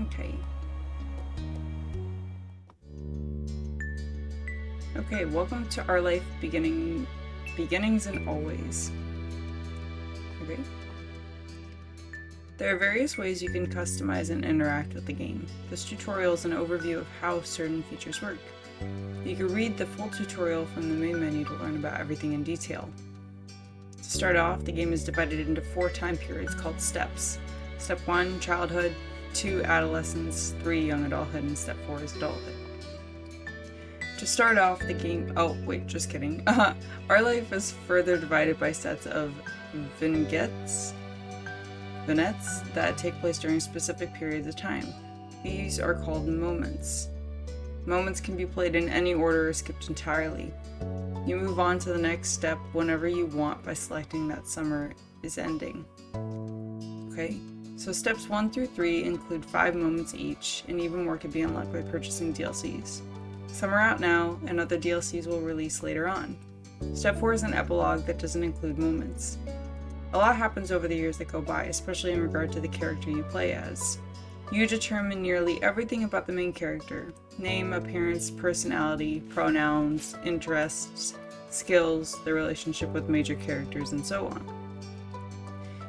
Okay. Okay, welcome to Our Life Beginnings and Always. Okay. There are various ways you can customize and interact with the game. This tutorial is an overview of how certain features work. You can read the full tutorial from the main menu to learn about everything in detail. To start off, the game is divided into 4 time periods called steps. Step 1, childhood, 2, adolescence, 3, young adulthood, and step 4 is adulthood. To start off the game, oh wait, just kidding. Our life is further divided by sets of vignettes that take place during specific periods of time. These are called moments. Moments can be played in any order or skipped entirely. You move on to the next step whenever you want by selecting that summer is ending. Okay, so steps 1 through 3 include 5 moments each, and even more can be unlocked by purchasing DLCs. Some are out now, and other DLCs will release later on. Step 4 is an epilogue that doesn't include moments. A lot happens over the years that go by, especially in regard to the character you play as. You determine nearly everything about the main character: name, appearance, personality, pronouns, interests, skills, their relationship with major characters, and so on.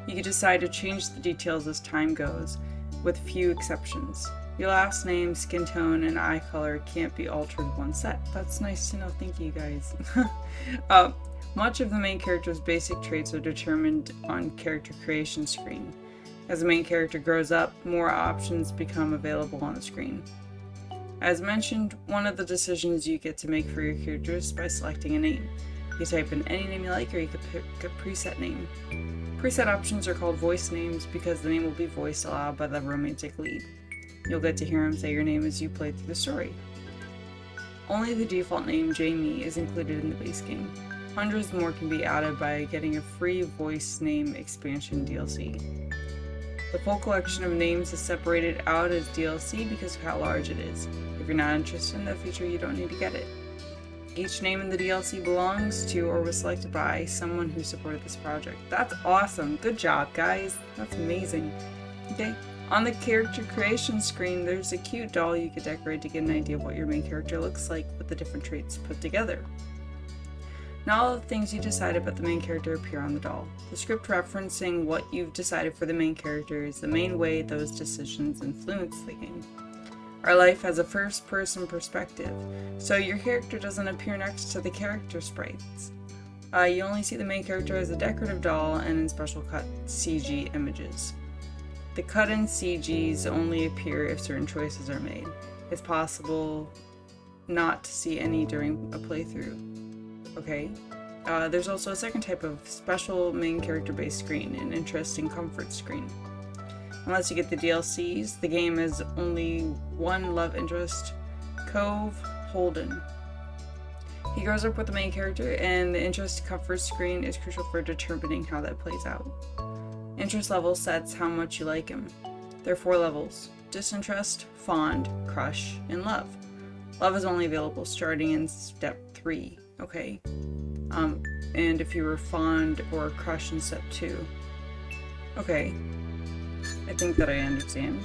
You can decide to change the details as time goes, with few exceptions. Your last name, skin tone, and eye color can't be altered one set. That's nice to know, thank you guys. Much of the main character's basic traits are determined on character creation screen. As the main character grows up, more options become available on the screen. As mentioned, one of the decisions you get to make for your character is by selecting a name. You can type in any name you like, or you can pick a preset name. Preset options are called voice names because the name will be voiced aloud by the romantic lead. You'll get to hear him say your name as you play through the story. Only the default name, Jamie, is included in the base game. Hundreds more can be added by getting a free voice name expansion DLC. The full collection of names is separated out as DLC because of how large it is. If you're not interested in that feature, you don't need to get it. Each name in the DLC belongs to or was selected by someone who supported this project. That's awesome. Good job, guys. That's amazing. Okay. On the character creation screen, there's a cute doll you could decorate to get an idea of what your main character looks like with the different traits put together. Not all the things you decide about the main character appear on the doll. The script referencing what you've decided for the main character is the main way those decisions influence the game. Our life has a first-person perspective, so your character doesn't appear next to the character sprites. You only see the main character as a decorative doll and in special cut CG images. The cut-in CGs only appear if certain choices are made. It's possible not to see any during a playthrough. Okay. There's also a second type of special main character-based screen, an interesting comfort screen. Unless you get the DLCs, the game has only one love interest, Cove Holden. He grows up with the main character, and the interest comfort screen is crucial for determining how that plays out. Interest level sets how much you like him. There are 4 levels: disinterest, fond, crush, and love. Love is only available starting in step 3. Okay. And if you were fond or crush in step 2. Okay. I think that I understand.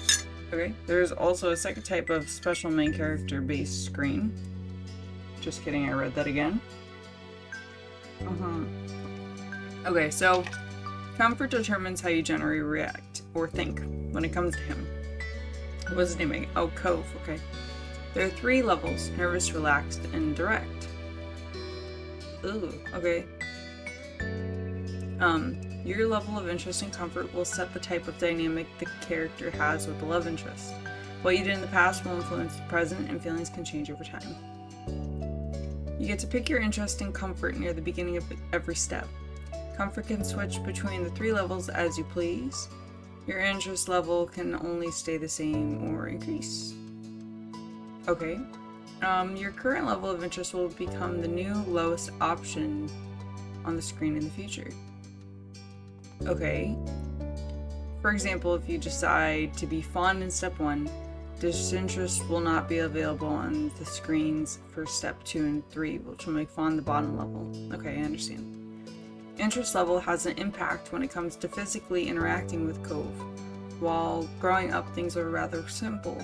Okay. There's also a second type of special main character based screen. Just kidding, I read that again. Okay, so comfort determines how you generally react or think when it comes to him. What's his name? Oh, Cove. Okay. There are 3 levels: nervous, relaxed, and direct. Ooh, okay. Your level of interest and comfort will set the type of dynamic the character has with the love interest. What you did in the past will influence the present, and feelings can change over time. You get to pick your interest and comfort near the beginning of every step. Comfort can switch between the 3 levels as you please. Your interest level can only stay the same or increase. Okay. Your current level of interest will become the new lowest option on the screen in the future. Okay. For example, if you decide to be fond in step 1, disinterest will not be available on the screens for step 2 and 3, which will make fond the bottom level. Okay, I understand. Interest level has an impact when it comes to physically interacting with Cove. while growing up things are rather simple.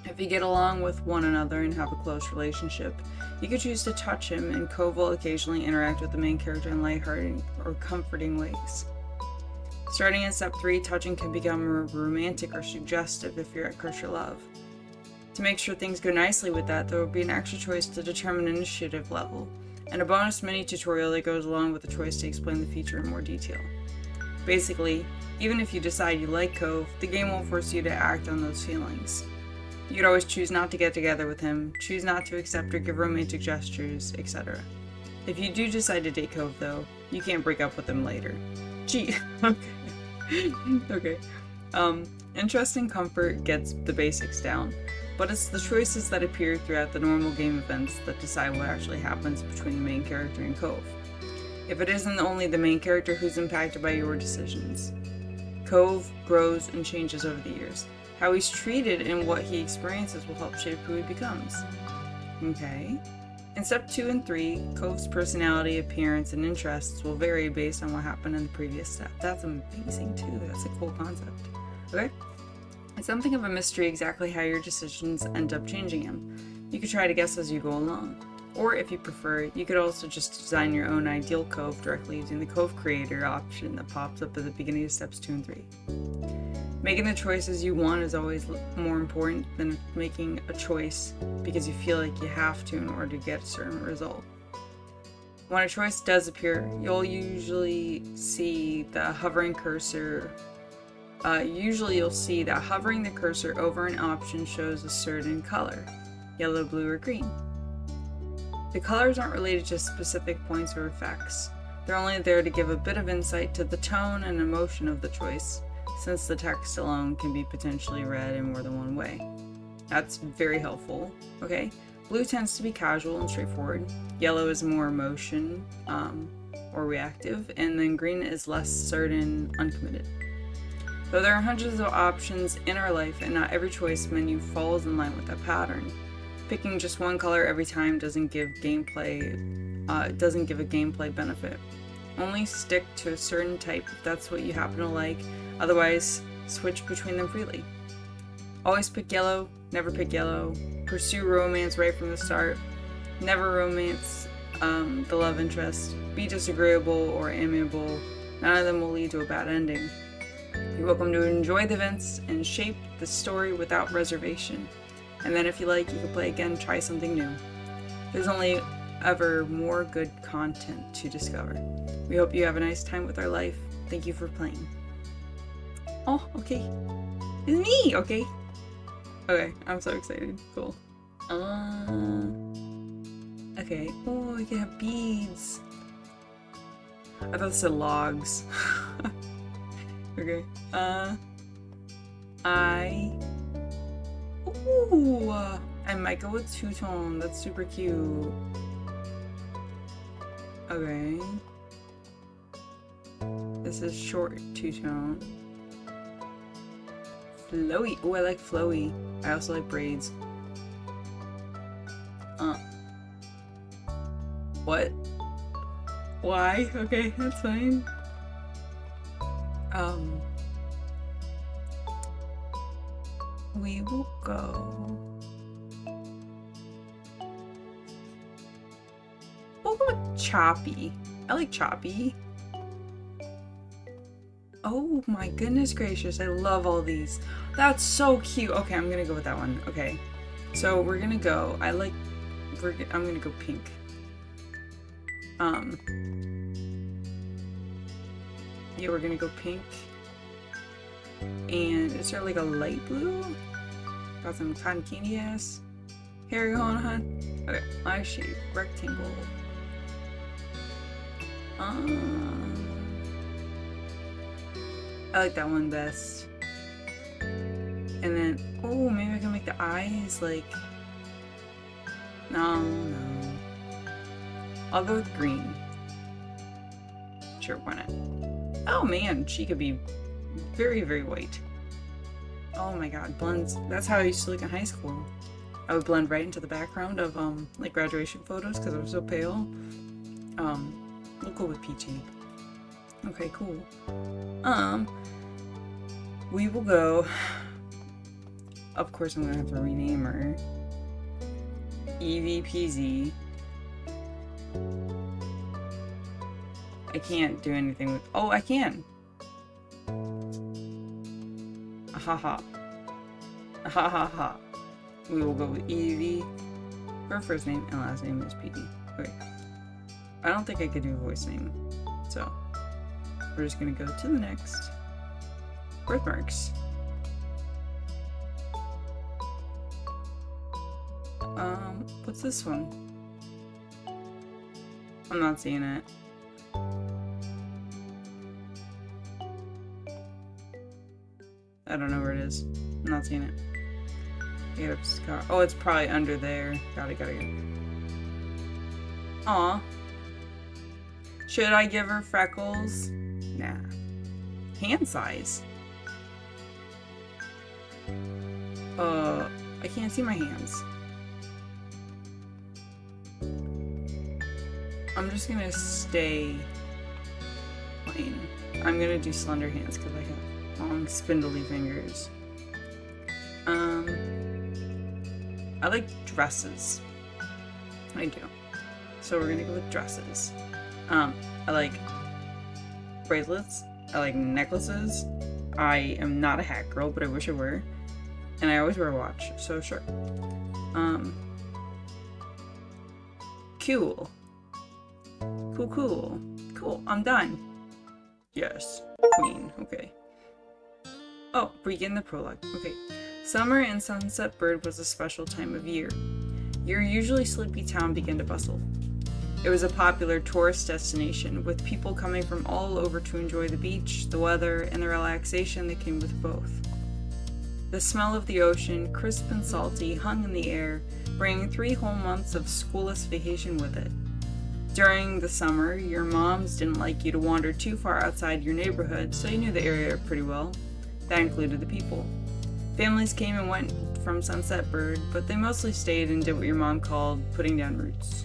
If you get along with one another and have a close relationship, you could choose to touch him, and Cove will occasionally interact with the main character in lighthearted or comforting ways. Starting in step 3, touching can become romantic or suggestive if you're at Crush Your Love. To make sure things go nicely with that, there will be an extra choice to determine initiative level, and a bonus mini tutorial that goes along with the choice to explain the feature in more detail. Basically, even if you decide you like Cove, the game won't force you to act on those feelings. You could always choose not to get together with him, choose not to accept or give romantic gestures, etc. If you do decide to date Cove, though, you can't break up with him later. Gee, okay. Interest and comfort gets the basics down, but it's the choices that appear throughout the normal game events that decide what actually happens between the main character and Cove. If it isn't only the main character who's impacted by your decisions. Cove grows and changes over the years. How he's treated and what he experiences will help shape who he becomes. Okay. In step 2 and 3, Cove's personality, appearance, and interests will vary based on what happened in the previous step. That's amazing too. That's a cool concept. Okay? It's something of a mystery exactly how your decisions end up changing him. You could try to guess as you go along. Or if you prefer, you could also just design your own ideal Cove directly using the Cove Creator option that pops up at the beginning of steps 2 and 3. Making the choices you want is always more important than making a choice because you feel like you have to in order to get a certain result. When a choice does appear, you'll usually see the hovering cursor. You'll see that hovering the cursor over an option shows a certain color, yellow, blue, or green. The colors aren't related to specific points or effects. They're only there to give a bit of insight to the tone and emotion of the choice, since the text alone can be potentially read in more than one way. That's very helpful. Okay, blue tends to be casual and straightforward. Yellow is more emotion or reactive, and then green is less certain, uncommitted. Though there are hundreds of options in our life and not every choice menu falls in line with that pattern, picking just one color every time doesn't give a gameplay benefit. Only stick to a certain type if that's what you happen to like, otherwise switch between them freely. Always pick yellow, never pick yellow. Pursue romance right from the start. Never romance the love interest. Be disagreeable or amiable. None of them will lead to a bad ending. You're welcome to enjoy the events and shape the story without reservation. And then if you like, you can play again, try something new. There's only ever more good content to discover. We hope you have a nice time with our life. Thank you for playing. Oh, okay. It's me, okay. Okay, I'm so excited. Cool. Okay. Oh, we can have beads. I thought it said logs. Okay. I might go with two-tone. That's super cute. Okay. This is short two-tone. Flowy. Oh, I like flowy. I also like braids. What? Why? Okay, that's fine. We will go. We'll go with choppy. I like choppy. Oh my goodness gracious, I love all these. That's so cute. Okay, I'm gonna go with that one. Okay, so we're gonna go. I'm gonna go pink. Yeah, we're gonna go pink. And is there like a light blue? Got some cotton candy ass hair going on. Okay, eye shape, rectangle. I like that one best. And then, oh, maybe I can make the eyes like. No. I'll go with green. Sure, why not? Oh man, she could be very, very white. Oh my god, blends. That's how I used to look in high school. I would blend right into the background of like graduation photos because I was so pale. We'll go with peachy. Okay, cool. We will go. Of course, I'm gonna have to rename her. EVPZ. I can't do anything with. Oh, I can. Haha. Ha ha ha. We will go with Evie. Her first name and last name is PD. Okay. I don't think I could do a voice name. So, we're just gonna go to the next. Birthmarks. What's this one? I'm not seeing it. I don't know where it is. I'm not seeing it. Oh, it's probably under there. Got it. Aw. Should I give her freckles? Nah. Hand size? I can't see my hands. I'm just gonna stay plain. I'm gonna do slender hands because I have long, spindly fingers. I like dresses. I do. So we're gonna go with dresses. I like bracelets. I like necklaces. I am not a hat girl, but I wish I were. And I always wear a watch, so sure. Cool. Cool, I'm done. Yes, queen, okay. Oh, begin the prologue, okay. Summer in Sunset Bird was a special time of year. Your usually sleepy town began to bustle. It was a popular tourist destination, with people coming from all over to enjoy the beach, the weather, and the relaxation that came with both. The smell of the ocean, crisp and salty, hung in the air, bringing 3 whole months of schoolless vacation with it. During the summer, your moms didn't like you to wander too far outside your neighborhood, so you knew the area pretty well. That included the people. Families came and went from Sunset Bird, but they mostly stayed and did what your mom called putting down roots.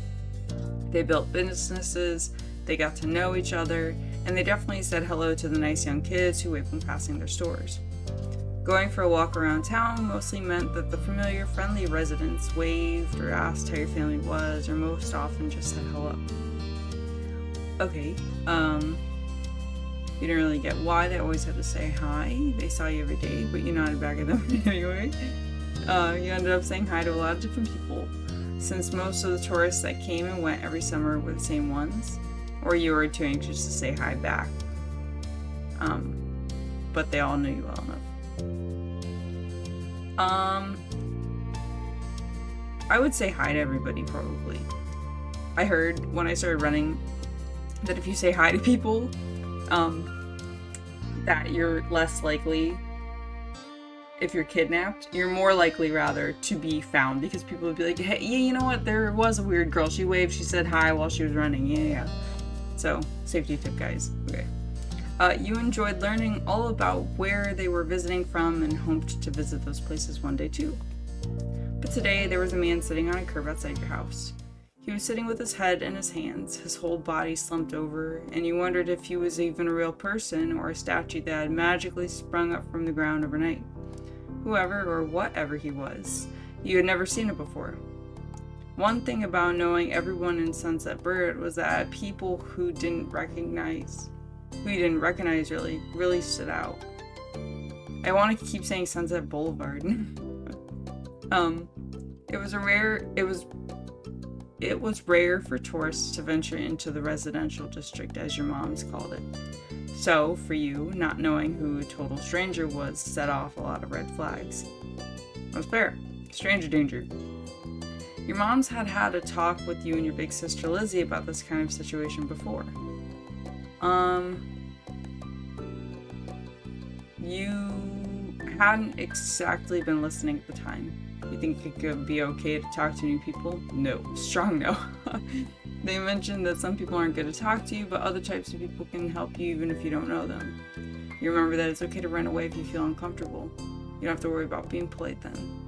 They built businesses, they got to know each other, and they definitely said hello to the nice young kids who waved when passing their stores. Going for a walk around town mostly meant that the familiar, friendly residents waved or asked how your family was, or most often just said hello. Okay, you didn't really get why they always had to say hi. They saw you every day, but you nodded back at them anyway. You ended up saying hi to a lot of different people, since most of the tourists that came and went every summer were the same ones, or you were too anxious to say hi back. But they all knew you well enough. I would say hi to everybody, probably. I heard when I started running that if you say hi to people, that you're less likely, if you're kidnapped, you're more likely rather to be found, because people would be like, hey, yeah, you know what, there was a weird girl, she waved, she said hi while she was running, yeah. So, safety tip, guys. Okay. You enjoyed learning all about where they were visiting from and hoped to visit those places one day too. But today, there was a man sitting on a curb outside your house. He was sitting with his head in his hands, his whole body slumped over, and you wondered if he was even a real person or a statue that had magically sprung up from the ground overnight. Whoever or whatever he was, you had never seen it before. One thing about knowing everyone in Sunset Bird was that people who you didn't recognize really stood out. I want to keep saying Sunset Boulevard. It was rare for tourists to venture into the residential district, as your moms called it. So, for you, not knowing who a total stranger was set off a lot of red flags. That was fair. Stranger danger. Your moms had had a talk with you and your big sister Lizzie about this kind of situation before. You hadn't exactly been listening at the time. You think it could be okay to talk to new people? No. Strong no. They mentioned that some people aren't good to talk to you, but other types of people can help you even if you don't know them. You remember that it's okay to run away if you feel uncomfortable. You don't have to worry about being polite then.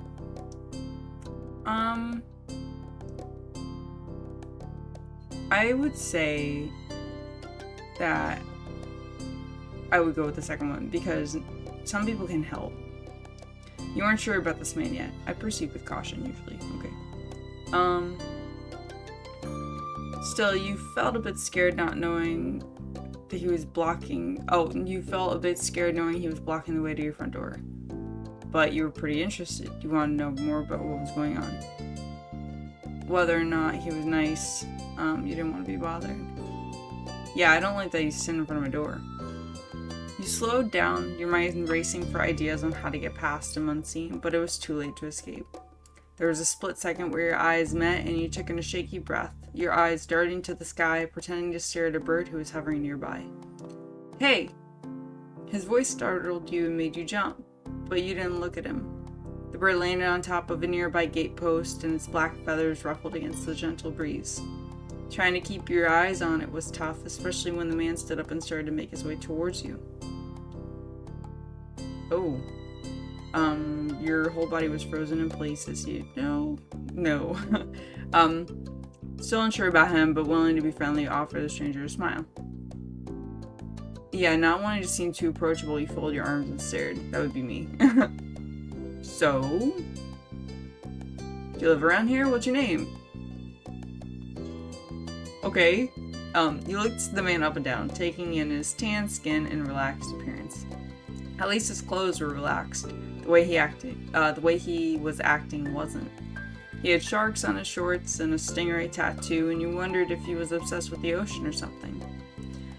I would say that I would go with the second one, because some people can help. You aren't sure about this man yet. I proceed with caution, usually. Okay. Still, you felt a bit scared not knowing that he was blocking... Oh, you felt a bit scared knowing he was blocking the way to your front door. But you were pretty interested. You wanted to know more about what was going on. Whether or not he was nice, you didn't want to be bothered. Yeah, I don't like that he's sitting in front of my door. You slowed down, your mind racing for ideas on how to get past him unseen, but it was too late to escape. There was a split second where your eyes met and you took in a shaky breath, your eyes darting to the sky, pretending to stare at a bird who was hovering nearby. Hey! His voice startled you and made you jump, but you didn't look at him. The bird landed on top of a nearby gatepost and its black feathers ruffled against the gentle breeze. Trying to keep your eyes on it was tough, especially when the man stood up and started to make his way towards you. Oh. Your whole body was frozen in place as you... No. Still unsure about him, but willing to be friendly, offered the stranger a smile. Yeah, not wanting to seem too approachable, you folded your arms and stared. That would be me. So? Do you live around here? What's your name? Okay. You looked the man up and down, taking in his tan skin and relaxed appearance. At least his clothes were relaxed. The way he was acting wasn't. He had sharks on his shorts and a stingray tattoo, and you wondered if he was obsessed with the ocean or something.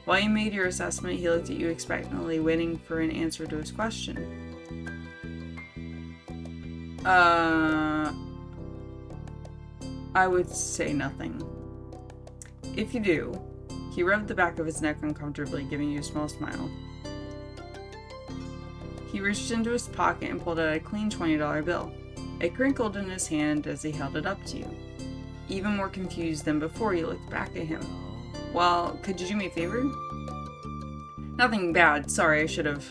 While you made your assessment, he looked at you expectantly, waiting for an answer to his question. I would say nothing. If you do, he rubbed the back of his neck uncomfortably, giving you a small smile. He reached into his pocket and pulled out a clean $20 bill. It crinkled in his hand as he held it up to you. Even more confused than before, you looked back at him. Well, could you do me a favor? Nothing bad. Sorry, I should have.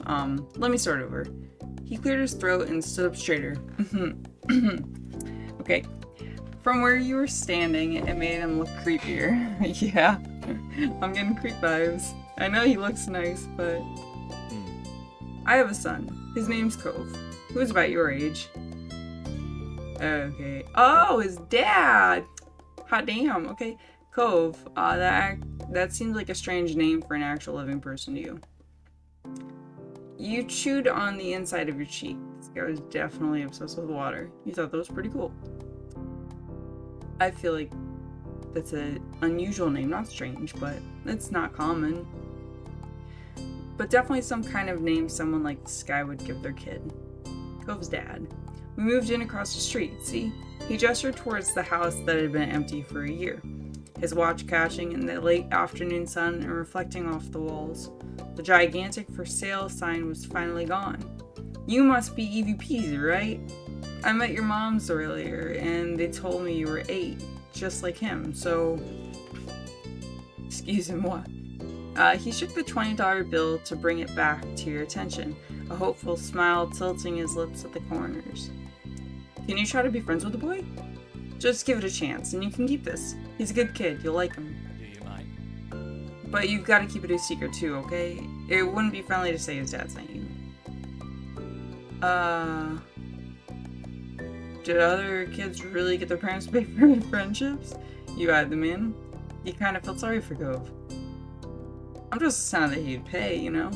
Let me start over. He cleared his throat and stood up straighter. Okay. From where you were standing, it made him look creepier. Yeah. I'm getting creep vibes. I know he looks nice, but... I have a son. His name's Cove. Who's about your age. Okay. Oh, his dad! Hot damn. Okay. Cove. That seems like a strange name for an actual living person to you. You chewed on the inside of your cheek. This guy was definitely obsessed with water. You thought that was pretty cool. I feel like that's an unusual name. Not strange, but it's not common. But definitely some kind of name someone like this guy would give their kid. Cove's dad. We moved in across the street, see? He gestured towards the house that had been empty for a year, his watch catching in the late afternoon sun and reflecting off the walls. The gigantic for sale sign was finally gone. You must be Evie Peasy, right? I met your moms earlier, and they told me you were 8, just like him, so... Excuse him, what? He shook the $20 bill to bring it back to your attention, a hopeful smile tilting his lips at the corners. Can you try to be friends with the boy? Just give it a chance, and you can keep this. He's a good kid, you'll like him. Do you mind? But you've got to keep it a secret too, okay? It wouldn't be friendly to say his dad sent you. Did other kids really get their parents to pay for their friendships? You add them in? You kind of felt sorry for Cove. I'm just sad that he'd pay, you know?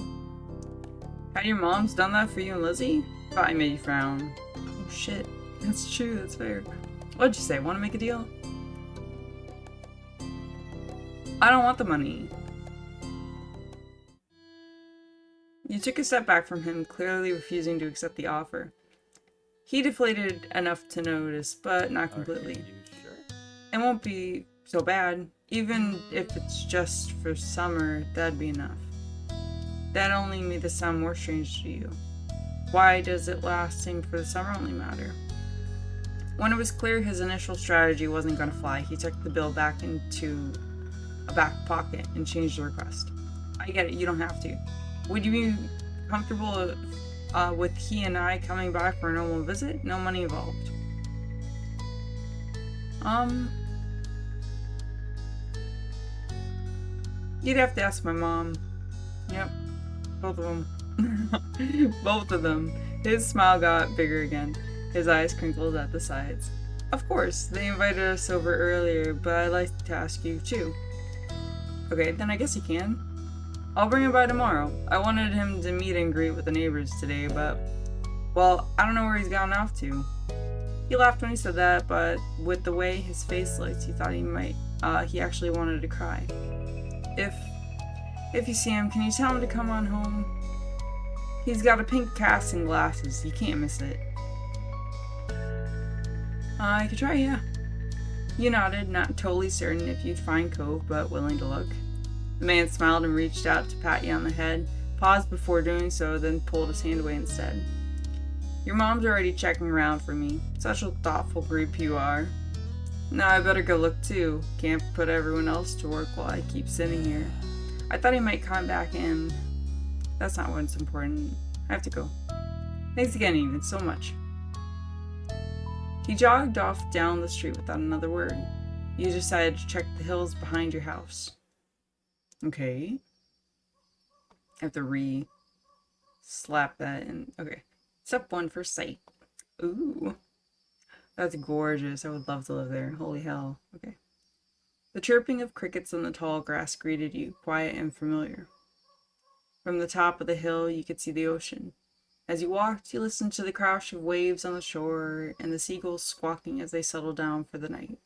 Had your moms done that for you and Lizzie? Thought I made you frown. Oh shit. That's true, that's fair. What'd you say, want to make a deal? I don't want the money. You took a step back from him, clearly refusing to accept the offer. He deflated enough to notice, but not completely. Are you sure? It won't be so bad. Even if it's just for summer, that'd be enough. That only made this sound more strange to you. Why does it lasting for the summer only matter? When it was clear his initial strategy wasn't going to fly, he took the bill back into a back pocket and changed the request. I get it, you don't have to. Would you be comfortable with he and I coming by for a normal visit? No money involved. You'd have to ask my mom. Yep, both of them. Both of them. His smile got bigger again. His eyes crinkled at the sides. Of course, they invited us over earlier, but I'd like to ask you too. Okay, then I guess you can. I'll bring him by tomorrow. I wanted him to meet and greet with the neighbors today, but, well, I don't know where he's gone off to. He laughed when he said that, but with the way his face looked, he thought he actually wanted to cry. If you see him, can you tell him to come on home? He's got a pink cast and glasses. You can't miss it. I could try, yeah. You nodded, not totally certain if you'd find Cove, but willing to look. The man smiled and reached out to pat you on the head, paused before doing so, then pulled his hand away instead. Your mom's already checking around for me. Such a thoughtful group you are. Now I better go look too. Can't put everyone else to work while I keep sitting here. I thought he might come back in. That's not what's important. I have to go. Thanks again, Ethan, so much. He jogged off down the street without another word. You decided to check the hills behind your house. Okay. I have to slap that in. Okay. Step 1 for sight. Ooh. That's gorgeous. I would love to live there. Holy hell. Okay. The chirping of crickets on the tall grass greeted you, quiet and familiar. From the top of the hill, you could see the ocean. As you walked, you listened to the crash of waves on the shore and the seagulls squawking as they settled down for the night.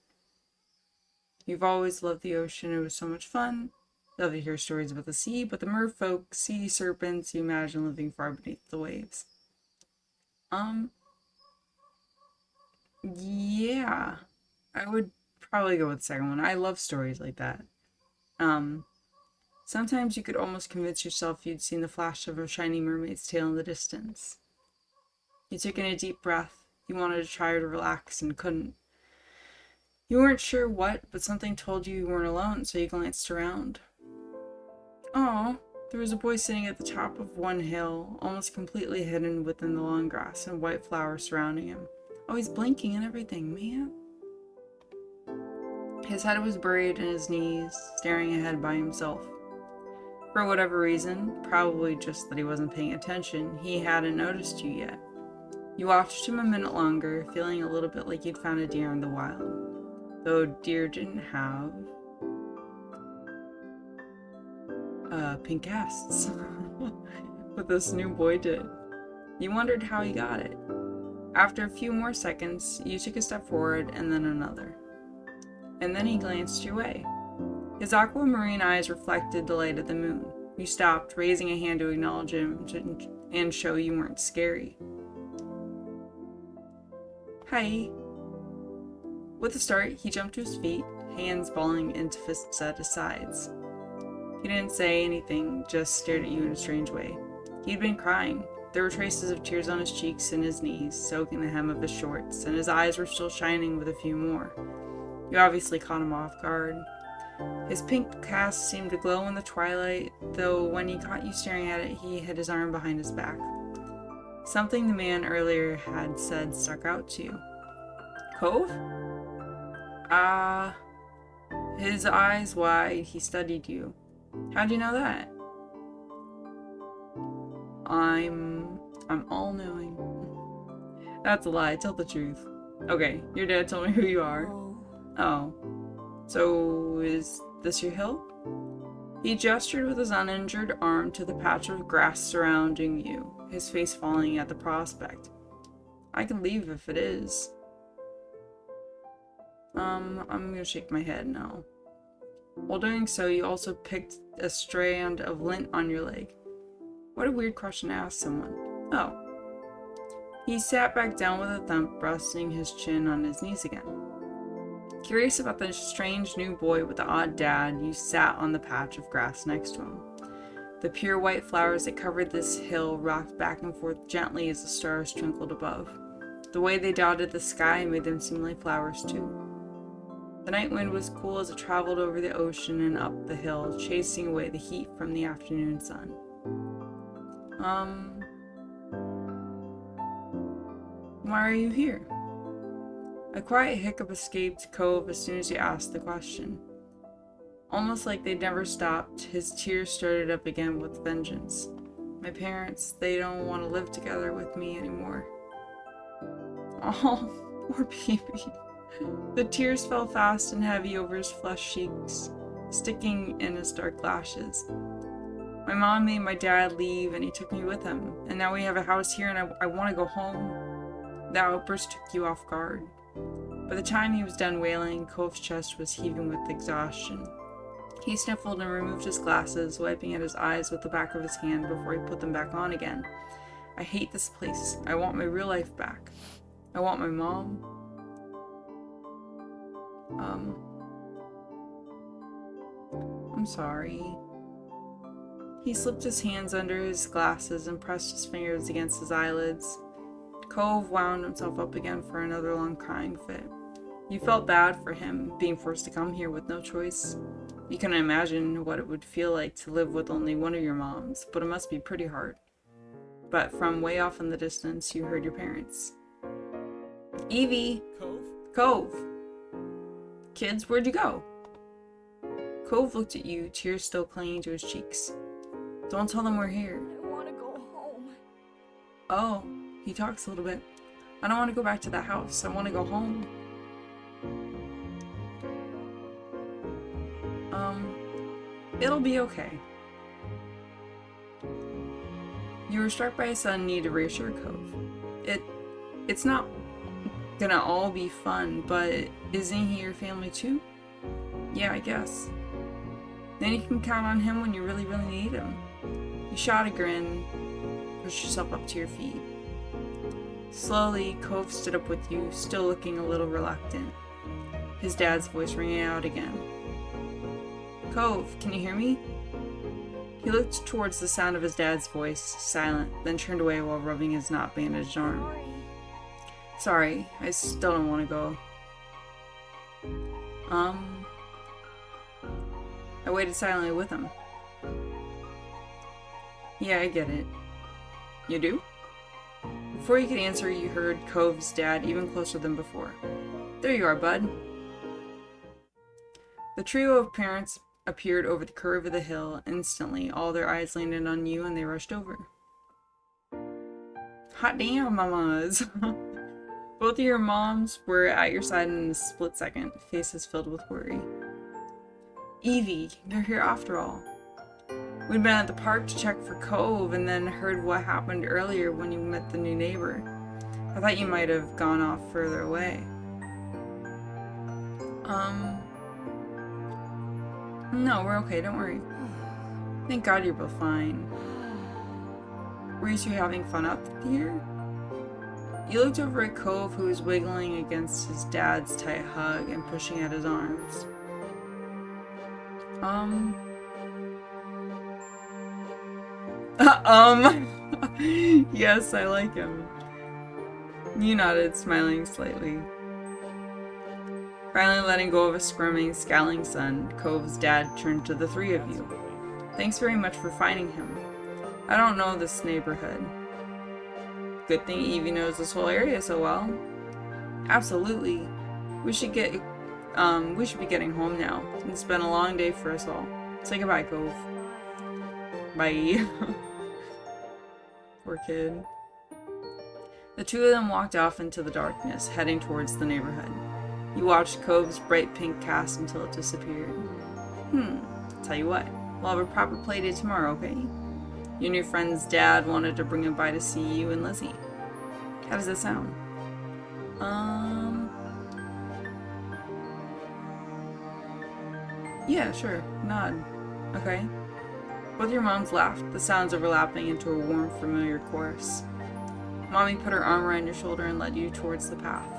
You've always loved the ocean. It was so much fun. Love to hear stories about the sea, but the merfolk, sea serpents, you imagine living far beneath the waves. Yeah. I would probably go with the second one. I love stories like that. Sometimes you could almost convince yourself you'd seen the flash of a shiny mermaid's tail in the distance. You took in a deep breath. You wanted to try to relax and couldn't. You weren't sure what, but something told you weren't alone, so you glanced around. Oh, there was a boy sitting at the top of one hill, almost completely hidden within the long grass and white flowers surrounding him. Oh, he's blinking and everything, man. His head was buried in his knees, staring ahead by himself. For whatever reason, probably just that he wasn't paying attention, he hadn't noticed you yet. You watched him a minute longer, feeling a little bit like you'd found a deer in the wild. Though deer didn't have pink casts. But this new boy did. You wondered how he got it. After a few more seconds, you took a step forward and then another. And then he glanced your way. His aquamarine eyes reflected the light of the moon. You stopped, raising a hand to acknowledge him and show you weren't scary. Hi. With a start, he jumped to his feet, hands balling into fists at his sides. He didn't say anything, just stared at you in a strange way. He'd been crying. There were traces of tears on his cheeks and his knees, soaking the hem of his shorts, and his eyes were still shining with a few more. You obviously caught him off guard. His pink cast seemed to glow in the twilight, though when he caught you staring at it, he hid his arm behind his back. Something the man earlier had said stuck out to you. Cove? His eyes wide, he studied you. How'd you know that? I'm all-knowing. That's a lie, tell the truth. Okay, your dad told me who you are. Oh. So, is this your hill? He gestured with his uninjured arm to the patch of grass surrounding you, his face falling at the prospect. I can leave if it is. I'm gonna shake my head no. While doing so, you also picked a strand of lint on your leg. What a weird question to ask someone. Oh. He sat back down with a thump, resting his chin on his knees again. Curious about the strange new boy with the odd dad, you sat on the patch of grass next to him. The pure white flowers that covered this hill rocked back and forth gently as the stars twinkled above. The way they dotted the sky made them seem like flowers too. The night wind was cool as it traveled over the ocean and up the hill, chasing away the heat from the afternoon sun. Why are you here? A quiet hiccup escaped Cove as soon as you asked the question. Almost like they'd never stopped, his tears started up again with vengeance. My parents, they don't want to live together with me anymore. Oh, poor baby. The tears fell fast and heavy over his flushed cheeks, sticking in his dark lashes. My mom made my dad leave and he took me with him, and now we have a house here and I want to go home. The outburst took you off guard. By the time he was done wailing, Cove's chest was heaving with exhaustion. He sniffled and removed his glasses, wiping at his eyes with the back of his hand before he put them back on again. I hate this place. I want my real life back. I want my mom. I'm sorry. He slipped his hands under his glasses and pressed his fingers against his eyelids. Cove wound himself up again for another long crying fit. You felt bad for him, being forced to come here with no choice. You can imagine what it would feel like to live with only one of your moms, but it must be pretty hard. But from way off in the distance, you heard your parents. Evie! Cove! Kids, where'd you go? Cove looked at you, tears still clinging to his cheeks. Don't tell them we're here. I want to go home. Oh, he talks a little bit. I don't want to go back to the house. I want to go home. It'll be okay. You were struck by a sudden need to reassure Cove. It's not gonna all be fun, but isn't he your family too? Yeah, I guess. Then you can count on him when you really, really need him. You shot a grin, pushed yourself up to your feet. Slowly, Cove stood up with you, still looking a little reluctant. His dad's voice ringing out again. Cove, can you hear me? He looked towards the sound of his dad's voice, silent, then turned away while rubbing his not-bandaged arm. Sorry, I still don't want to go. I waited silently with him. Yeah, I get it. You do? Before you could answer, you heard Cove's dad even closer than before. There you are, bud. The trio of parents appeared over the curve of the hill. Instantly, all their eyes landed on you and they rushed over. Hot damn, mamas! Both of your moms were at your side in a split second, faces filled with worry. Evie, you're here after all. We'd been at the park to check for Cove and then heard what happened earlier when you met the new neighbor. I thought you might have gone off further away. No, we're okay, don't worry. Thank God you're both fine. Were you two having fun out here? You looked over at Cove, who was wiggling against his dad's tight hug and pushing at his arms. Yes, I like him. You nodded, smiling slightly. Finally letting go of a squirming, scowling son, Cove's dad turned to the three of you. Thanks very much for finding him. I don't know this neighborhood. Good thing Evie knows this whole area so well. Absolutely. We should be getting home now. It's been a long day for us all. Say goodbye, Cove. Bye. Poor kid. The two of them walked off into the darkness, heading towards the neighborhood. You watched Cove's bright pink cast until it disappeared. Tell you what, we'll have a proper play day tomorrow, okay? Your new friend's dad wanted to bring him by to see you and Lizzie. How does that sound? Yeah, sure. Nod. Okay. Both your moms laughed, the sounds overlapping into a warm, familiar chorus. Mommy put her arm around your shoulder and led you towards the path.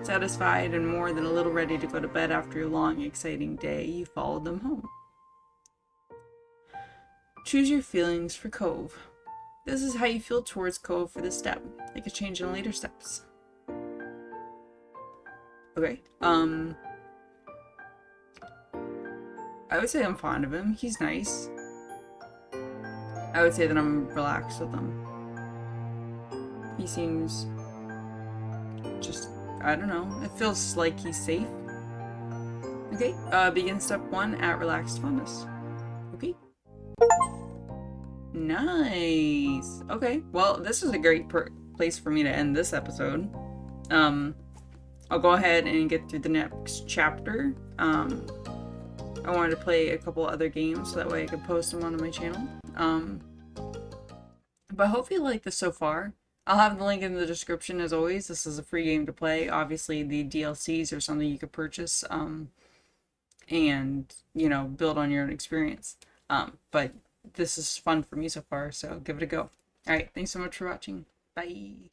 Satisfied and more than a little ready to go to bed after your long, exciting day, you followed them home. Choose your feelings for Cove. This is how you feel towards Cove for this step. It could change in later steps. Okay, I would say I'm fond of him. He's nice. I would say that I'm relaxed with him. He seems just, I don't know. It feels like he's safe. Okay, begin step 1 at relaxed fondness. Okay. Nice. Okay. Well, this is a great place for me to end this episode. I'll go ahead and get through the next chapter. I wanted to play a couple other games so that way I could post them onto my channel. But hopefully you like this so far. I'll have the link in the description as always. This is a free game to play. Obviously, the DLCs are something you could purchase and, you know, build on your own experience. But this is fun for me so far, so give it a go. Alright, thanks so much for watching. Bye.